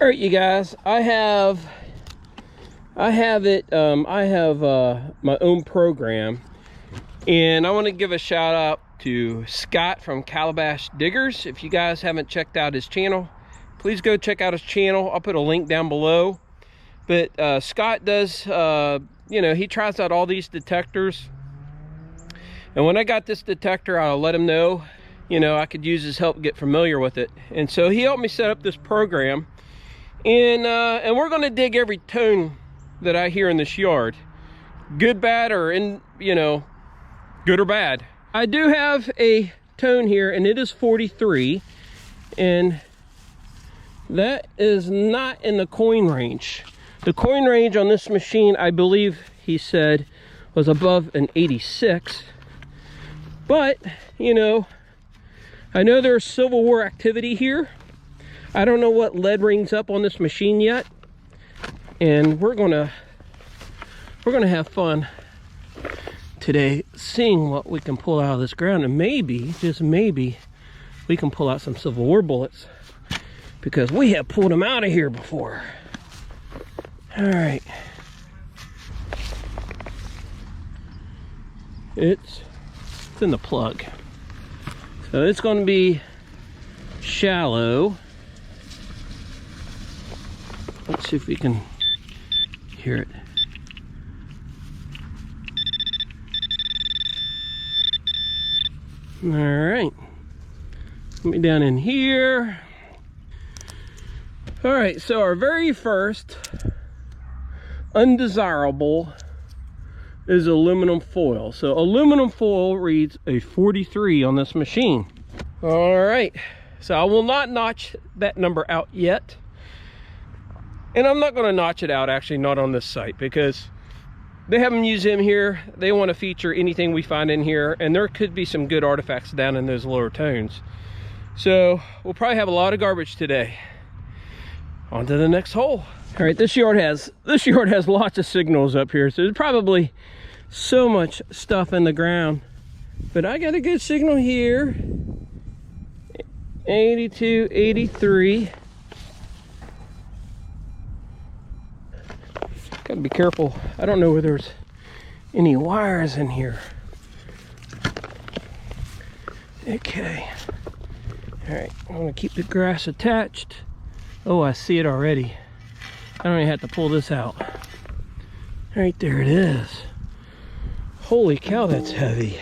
All right, you guys, I have my own program, and I want to give a shout out to Scott from Calabash Diggers. If you guys haven't checked out his channel, please go check out his channel. I'll put a link down below. But Scott does, he tries out all these detectors, and when I got this detector, I'll let him know, I could use his help get familiar with it. And so he helped me set up this program. And we're going to dig every tone that I hear in this yard, good, bad, or good or bad. I do have a tone here, and it is 43, and that is not in the coin range. The coin range on this machine, I believe he said, was above an 86. But I know there's Civil War activity here. I don't know what lead rings up on this machine yet, and we're gonna have fun today seeing what we can pull out of this ground, and maybe, just maybe, we can pull out some Civil War bullets, because we have pulled them out of here before. All right, it's in the plug, so it's going to be shallow. Let's see if we can hear it. All right, let me down in here. All right, so our very first undesirable is aluminum foil. So aluminum foil reads a 43 on this machine. All right, so I will not notch that number out yet. And I'm not going to notch it out, actually, not on this site, because they have a museum here. They want to feature anything we find in here, and there could be some good artifacts down in those lower tones. So we'll probably have a lot of garbage today. On to the next hole. All right, this yard has lots of signals up here, so there's probably so much stuff in the ground. But I got a good signal here. 82, 83. Gotta be careful. I don't know where there's any wires in here. Okay. All right, I'm gonna keep the grass attached. Oh, I see it already. I don't even have to pull this out. All right, there it is. Holy cow, that's heavy.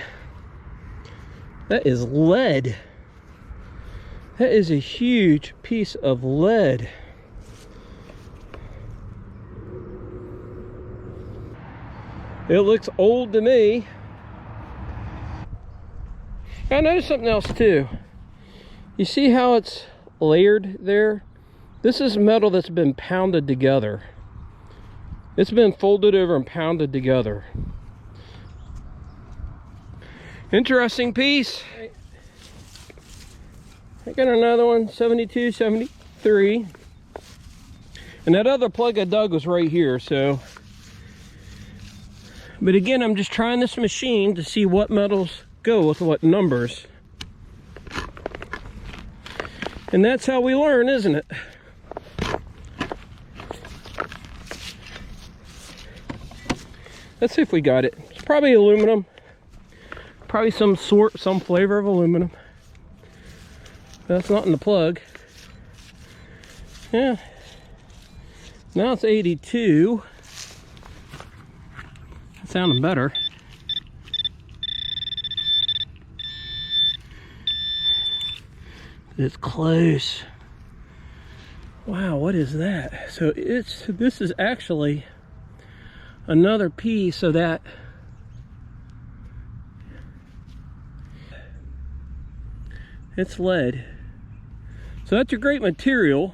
That is lead. That is a huge piece of lead. It looks old to me. I noticed something else too. You see how it's layered there? This is metal that's been pounded together. It's been folded over and pounded together. Interesting piece. I got another one, 72, 73. And that other plug I dug was right here, so. But again, I'm just trying this machine to see what metals go with what numbers. And that's how we learn, isn't it? Let's see if we got it. It's probably aluminum. Probably some flavor of aluminum. That's not in the plug. Yeah. Now it's 82. Sounding better. It's close. Wow, what is that? So this is actually another piece of that. It's lead. So that's a great material.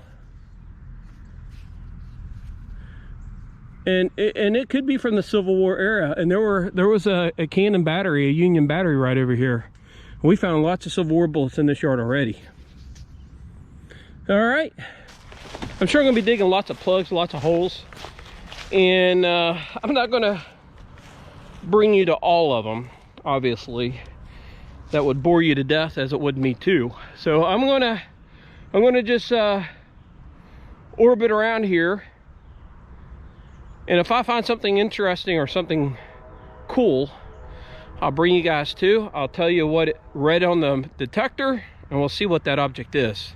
And it could be from the Civil War era. And there was a cannon battery, a Union battery right over here. We found lots of Civil War bullets in this yard already. All right. I'm sure I'm gonna be digging lots of plugs, lots of holes. And I'm not gonna bring you to all of them, obviously. That would bore you to death, as it would me too. So I'm gonna just orbit around here. And if I find something interesting or something cool, I'll bring you guys to. I'll tell you what it read on the detector, and we'll see what that object is.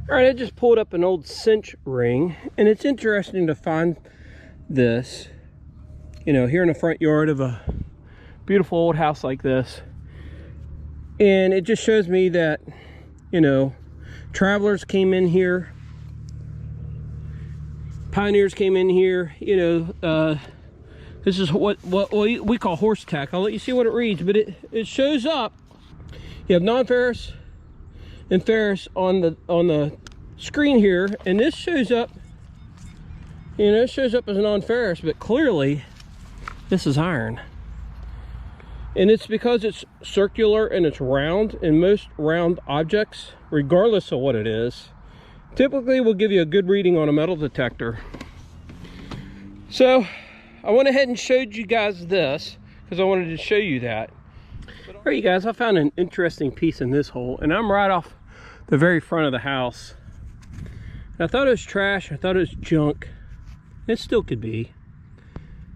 All right, I just pulled up an old cinch ring, and it's interesting to find this, you know, here in the front yard of a beautiful old house like this. And it just shows me that, you know, travelers came in here, pioneers came in here, you know. This is what we call horse tack. I'll let you see what it reads, but it shows up. You have non-ferrous and ferrous on the screen here, and this shows up, you know, it shows up as non-ferrous, but clearly this is iron. And it's because it's circular and it's round, and most round objects, regardless of what it is, typically will give you a good reading on a metal detector. So I went ahead and showed you guys this because I wanted to show you that. All right, you guys, I found an interesting piece in this hole, and I'm right off the very front of the house. And I thought it was trash, I thought it was junk. It still could be,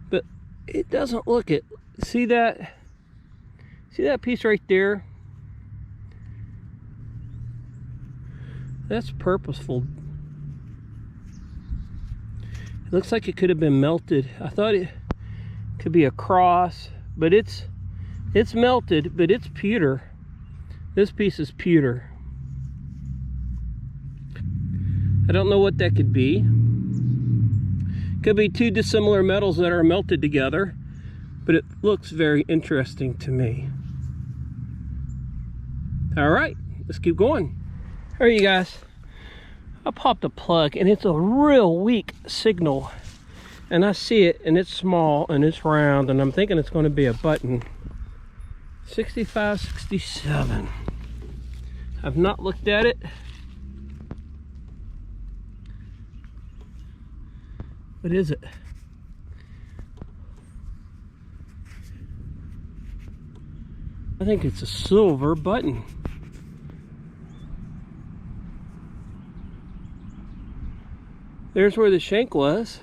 but it doesn't look it. See that? See that piece right there? That's purposeful. It looks like it could have been melted. I thought it could be a cross, but it's melted, but it's pewter. This piece is pewter. I don't know what that could be. Could be two dissimilar metals that are melted together, but it looks very interesting to me. All right, let's keep going. All right, you guys. I popped a plug, and it's a real weak signal, and I see it, and it's small and it's round, and I'm thinking it's going to be a button. 65, 67. I've not looked at it, what is it? I think it's a silver button. There's where the shank was.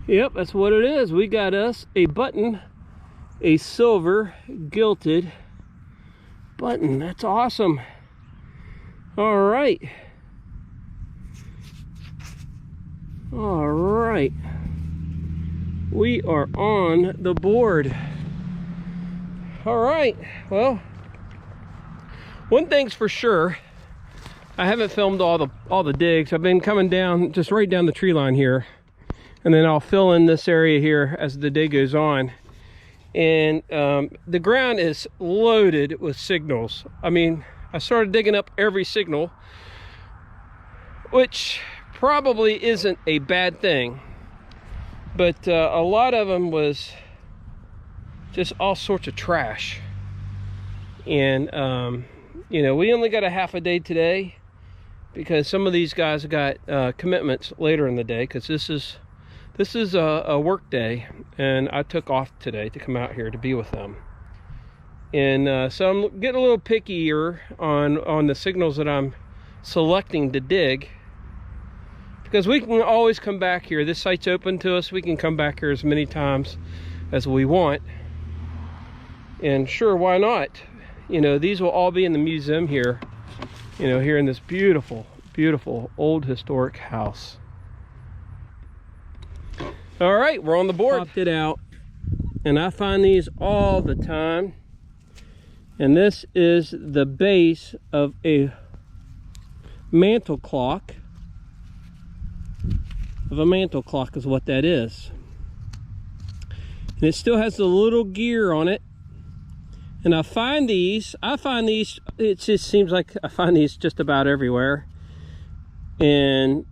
Yep, that's what it is. We got us a button, a silver gilded button. That's awesome. All right. All right. We are on the board. All right. Well, one thing's for sure. I haven't filmed all the digs. I've been coming down, just right down the tree line here, and then I'll fill in this area here as the day goes on. And the ground is loaded with signals. I mean, I started digging up every signal, which probably isn't a bad thing, but a lot of them was just all sorts of trash. And you know, we only got a half a day today because some of these guys got commitments later in the day, because this is a work day, and I took off today to come out here to be with them. And so I'm getting a little pickier on the signals that I'm selecting to dig, because we can always come back here. This site's open to us. We can come back here as many times as we want, and sure, why not? You know, these will all be in the museum here, you know, here in this beautiful, beautiful old historic house. All right, we're on the board. Popped it out, and I find these all the time. And this is the base of a mantle clock. Is what that is. And it still has the little gear on it. And I find these, it just seems like I find these just about everywhere. And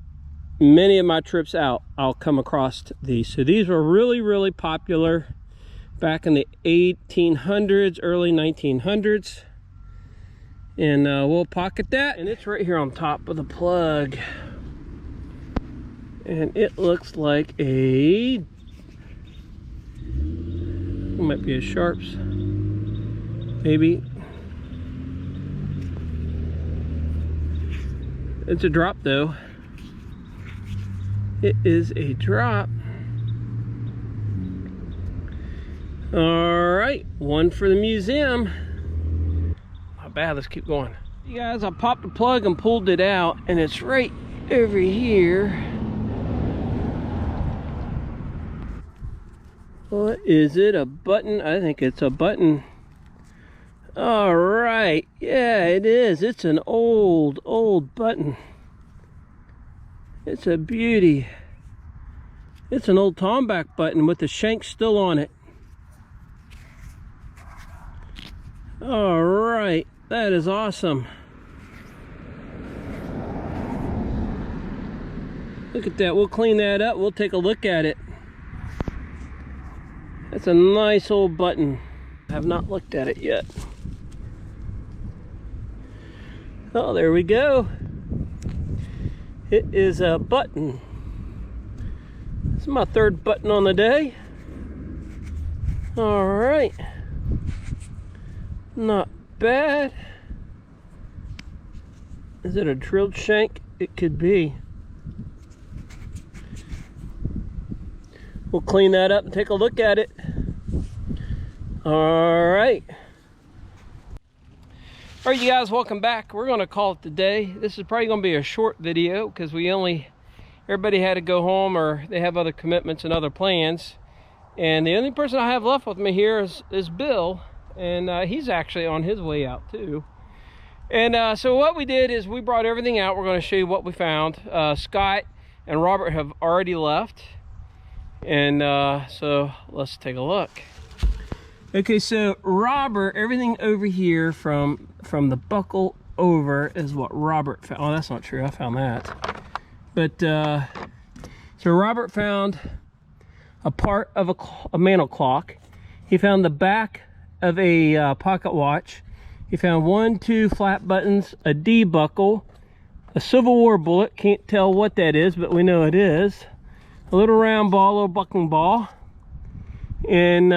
many of my trips out, I'll come across these. So these were really, really popular back in the 1800s, early 1900s. And we'll pocket that. And it's right here on top of the plug. And it looks like it might be a Sharps. Maybe. It's a drop though. It is a drop. All right, one for the museum. Not bad, let's keep going. You guys, I popped the plug and pulled it out, and it's right over here. What is it, a button? I think it's a button. All right, yeah, it is. It's an old button. It's a beauty. It's an old Tomback button with the shank still on it. All right, that is awesome. Look at that. We'll clean that up. We'll take a look at it. That's a nice old button. I have not looked at it yet. Oh, there we go. It is a button. This is my third button on the day. All right. Not bad. Is it a drilled shank? It could be. We'll clean that up and take a look at it. All right. All right, you guys, welcome back. We're gonna call it the day. This is probably gonna be a short video because everybody had to go home or they have other commitments and other plans. And the only person I have left with me here is Bill. And he's actually on his way out too. And so what we did is we brought everything out. We're going to show you what we found. Scott and Robert have already left. And so let's take a look. Okay, so Robert, everything over here from the buckle over is what Robert found. Oh, that's not true. I found that. But so Robert found a part of a mantle clock. He found the back of a pocket watch. He found 2 flat buttons, a D buckle, a Civil War bullet. Can't tell what that is, but we know it is. A little round ball, a little buckling ball, and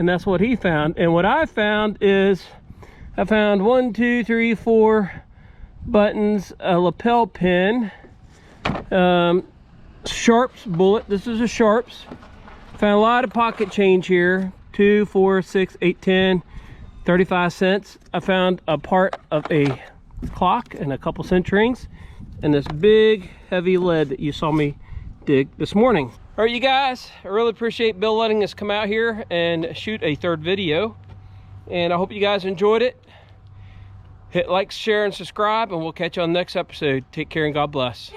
that's what he found. And what I found is I found 1, 2, 3, 4 buttons, a lapel pin, Sharps bullet. This is a Sharps. Found a lot of pocket change here. 2, 4, 6, 8, 10, 35 cents. I found a part of a clock and a couple cinch rings and this big heavy lead that you saw me dig this morning. All right, you guys, I really appreciate Bill letting us come out here and shoot a third video. And I hope you guys enjoyed it. Hit like, share, and subscribe, and we'll catch you on the next episode. Take care and God bless.